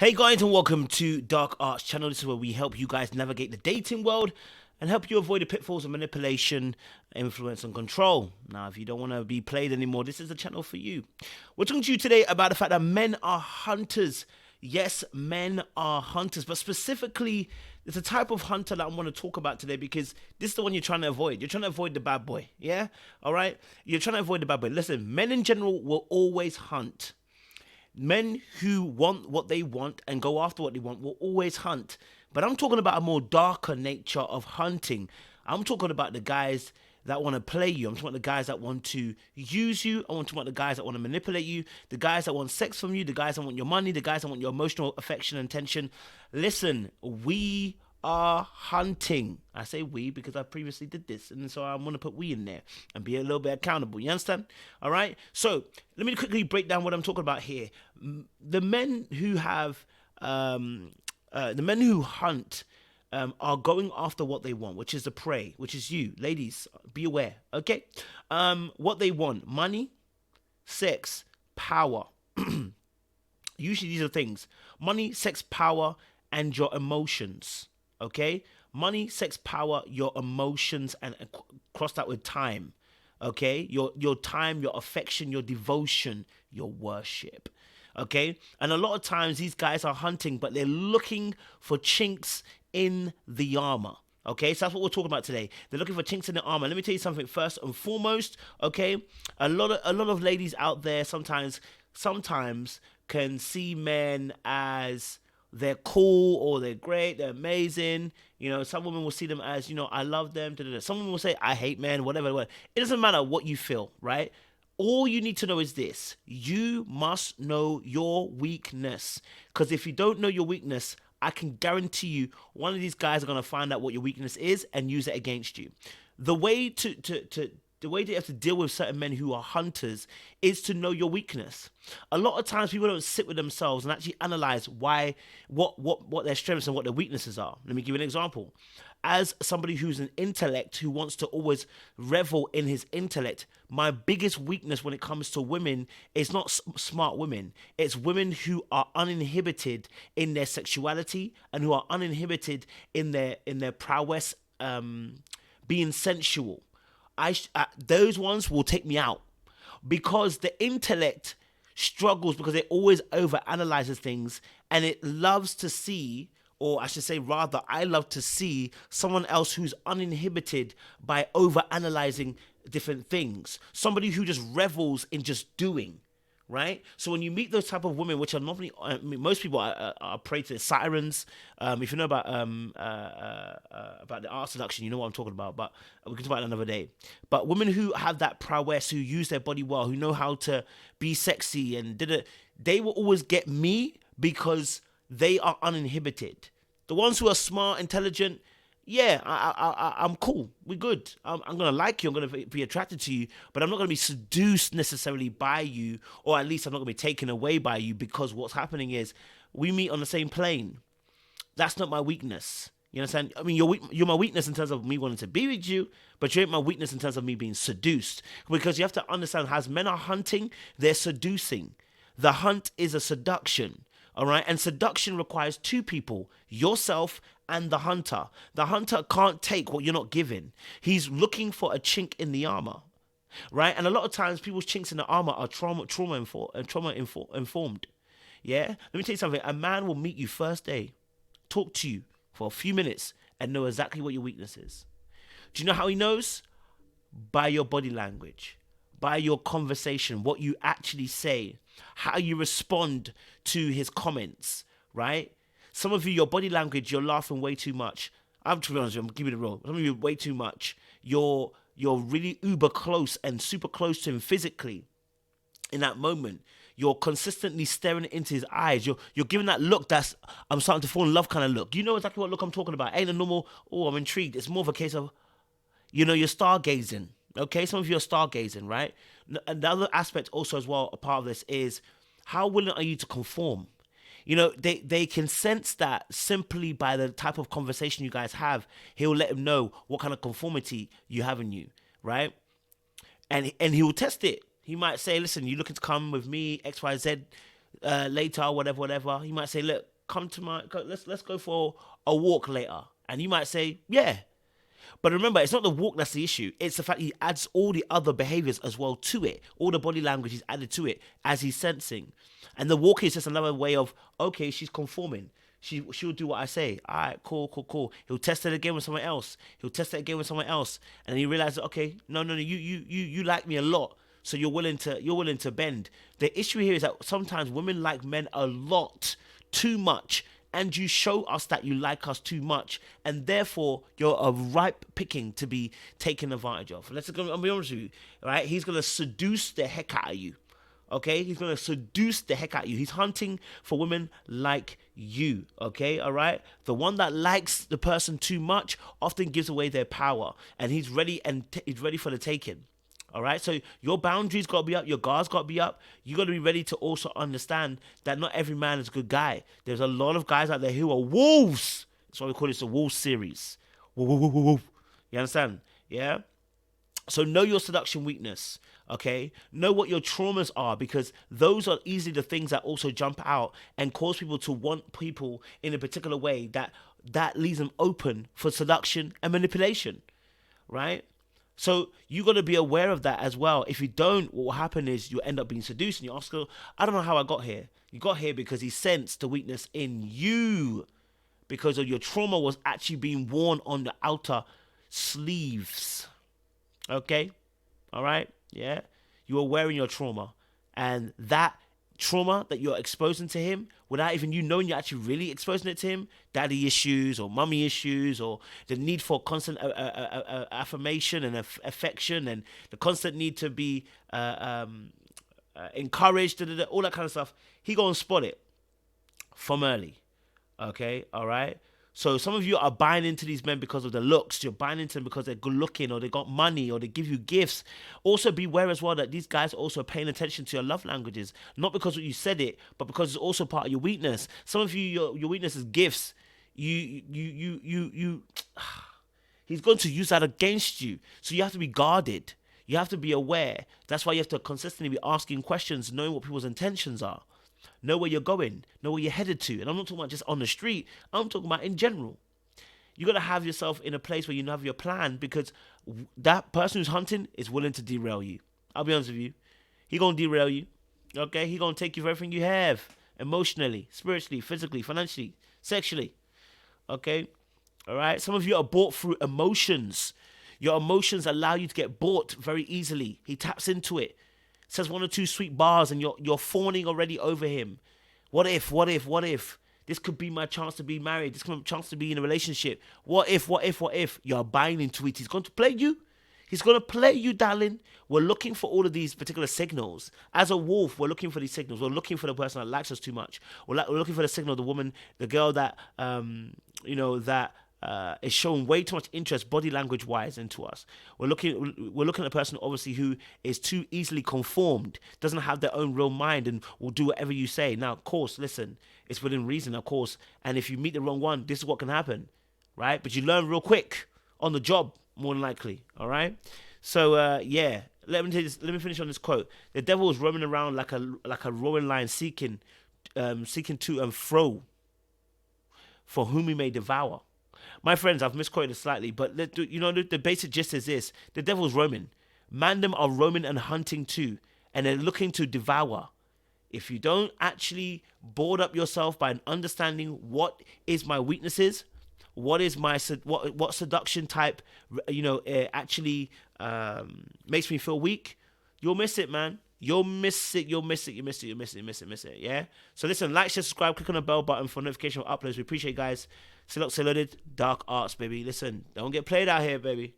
Hey guys, and welcome to Dark Arts channel. This is where we help you guys navigate the dating world and help you avoid the pitfalls of manipulation, influence, and control. Now, if you don't want to be played anymore, this is the channel for you. We're talking to you today about the fact that men are hunters. Yes, men are hunters, but specifically, there's a type of hunter that I want to talk about today because this is the one you're trying to avoid. You're trying to avoid the bad boy, yeah? All right? You're trying to avoid the bad boy. Listen, men in general will always hunt. Men who want what they want and go after what they want will always hunt. But I'm talking about a more darker nature of hunting. I'm talking about the guys that want to play you. I'm talking about the guys that want to use you. I'm talking about the guys that want to manipulate you. The guys that want sex from you. The guys that want your money. The guys that want your emotional affection and attention. Listen, we are hunting. I say we because I previously did this, and so I'm going to put we in there and be a little bit accountable. You understand? All right. So let me quickly break down what I'm talking about here. The men who have, the men who hunt, are going after what they want, which is the prey, which is you, ladies. Be aware. Okay. What they want: money, sex, power. Usually these are things: money, sex, power, and your emotions. Okay, money, sex, power, your emotions, and cross that with time. Okay, your time, your affection, your devotion, your worship. Okay, and a lot of times these guys are hunting, but they're looking for chinks in the armor. Okay, so that's what we're talking about today. They're looking for chinks in the armor. Let me tell you something first and foremost. Okay, a lot of ladies out there sometimes can see men as they're cool or they're great, they're amazing. You know, some women will see them as, I love them. Da, da, da. Some women will say, I hate men, whatever. It doesn't matter what you feel, right? All you need to know is this: you must know your weakness. Because if you don't know your weakness, I can guarantee you one of these guys are going to find out what your weakness is and use it against you. The way the way that you have to deal with certain men who are hunters is to know your weakness. A lot of times people don't sit with themselves and actually analyze what their strengths and what their weaknesses are. Let me give you an example. As somebody who's an intellect who wants to always revel in his intellect, my biggest weakness when it comes to women is not smart women. It's women who are uninhibited in their sexuality and who are uninhibited in their prowess, being sensual. Those ones will take me out because the intellect struggles because it always overanalyzes things and it loves to see, or I should say rather, I love to see someone else who's uninhibited by overanalyzing different things. Somebody who just revels in just doing. Right, so when you meet those type of women, which are normally, most people are prey to sirens. If you know about the art seduction, you know what I'm talking about. But we can talk about it another day. But women who have that prowess, who use their body well, who know how to be sexy and they will always get me because they are uninhibited. The ones who are smart, intelligent, yeah, I'm cool. We're good. I'm going to like you. I'm going to be attracted to you. But I'm not going to be seduced necessarily by you. Or at least I'm not going to be taken away by you, because what's happening is we meet on the same plane. That's not my weakness. You understand? I mean, you're my weakness in terms of me wanting to be with you, but you ain't my weakness in terms of me being seduced. Because you have to understand, as men are hunting, they're seducing. The hunt is a seduction. All right, and seduction requires two people, yourself and the hunter. The hunter can't take what you're not giving. He's looking for a chink in the armor, right? And a lot of times, people's chinks in the armor are trauma informed. Yeah, let me tell you something. A man will meet you first day, talk to you for a few minutes, and know exactly what your weakness is. Do you know how he knows? By your body language, by your conversation, what you actually say, how you respond to his comments, right? Some of you, your body language, you're laughing way too much. To be honest, I'm giving it a roll. Some of you, way too much. You're really uber close and super close to him physically. In that moment, you're consistently staring into his eyes. You're giving that look that's, I'm starting to fall in love kind of look. You know exactly what look I'm talking about. Ain't a normal, oh, I'm intrigued. It's more of a case of, you're stargazing. Okay, some of you are stargazing, right? And the other aspect also as well, a part of this is, how willing are you to conform? They can sense that simply by the type of conversation you guys have. He'll let him know what kind of conformity you have in you, right? And he will test it. He might say, listen, you looking to come with me, XYZ, later, whatever. He might say, look, come to let's go for a walk later. And you might say, yeah. But remember, it's not the walk that's the issue. It's the fact he adds all the other behaviors as well to it. All the body language he's added to it as he's sensing. And the walk is just another way of, okay, she's conforming. She'll do what I say. All right, cool. He'll test it again with someone else. He'll test it again with someone else. And then he realizes, okay, no, you like me a lot. So you're willing to bend. The issue here is that sometimes women like men a lot, too much. And you show us that you like us too much, and therefore you're a ripe picking to be taken advantage of. I'll be honest with you, right? He's gonna seduce the heck out of you, okay? He's gonna seduce the heck out of you. He's hunting for women like you, okay? All right. The one that likes the person too much often gives away their power, and he's ready he's ready for the taking. All right, so your boundaries got to be up, your guards got to be up. You got to be ready to also understand that not every man is a good guy. There's a lot of guys out there who are wolves. That's why we call this a wolf series. Wolf. You understand? Yeah? So know your seduction weakness, okay? Know what your traumas are, because those are easily the things that also jump out and cause people to want people in a particular way that leaves them open for seduction and manipulation, right? So you got to be aware of that as well. If you don't, what will happen is you'll end up being seduced, and you ask, I don't know how I got here. You got here because he sensed the weakness in you, because of your trauma was actually being worn on the outer sleeves. Okay? All right? Yeah? You are wearing your trauma, and that trauma that you're exposing to him without even you knowing you're actually really exposing it to him, daddy issues or mummy issues, or the need for constant affirmation and affection, and the constant need to be encouraged, all that kind of stuff. He gonna spot it from early. Okay, all right. So some of you are buying into these men because of the looks. You're buying into them because they're good looking, or they got money, or they give you gifts. Also beware as well that these guys are also paying attention to your love languages. Not because you said it, but because it's also part of your weakness. Some of you, your weakness is gifts. He's going to use that against you. So you have to be guarded. You have to be aware. That's why you have to consistently be asking questions, knowing what people's intentions are. Know where you're going, know where you're headed to. And I'm not talking about just on the street, I'm talking about in general. You got to have yourself in a place where you have your plan, because that person who's hunting is willing to derail you. I'll be honest with you. He going to derail you, okay? He going to take you for everything you have, emotionally, spiritually, physically, financially, sexually, okay? All right? Some of you are bought through emotions. Your emotions allow you to get bought very easily. He taps into it. Says one or two sweet bars, and you're fawning already over him. What if? This could be my chance to be married. This could be my chance to be in a relationship. What if? You're buying into it. He's going to play you. He's going to play you, darling. We're looking for all of these particular signals. As a wolf, we're looking for these signals. We're looking for the person that likes us too much. We're looking for the signal, the woman, the girl that, is showing way too much interest body language wise into us. We're looking at a person obviously who is too easily conformed, doesn't have their own real mind, and will do whatever you say. Now, of course, listen, it's within reason, of course, and if you meet the wrong one, this is what can happen, right? But you learn real quick on the job, more than likely. All right. So let me finish on this quote. The devil is roaming around like a roaring lion, seeking to and fro for whom he may devour. My friends, I've misquoted it slightly, but the basic gist is this. The devil's roaming. Mandem are roaming and hunting too, and they're looking to devour. If you don't actually board up yourself by understanding what is my weaknesses, what is my what seduction type, actually makes me feel weak, you'll miss it, man. You'll miss it. Yeah. So listen, like, share, subscribe, click on the bell button for notification of uploads. We appreciate you guys. Still loaded, Dark Arts, baby. Listen, don't get played out here, baby.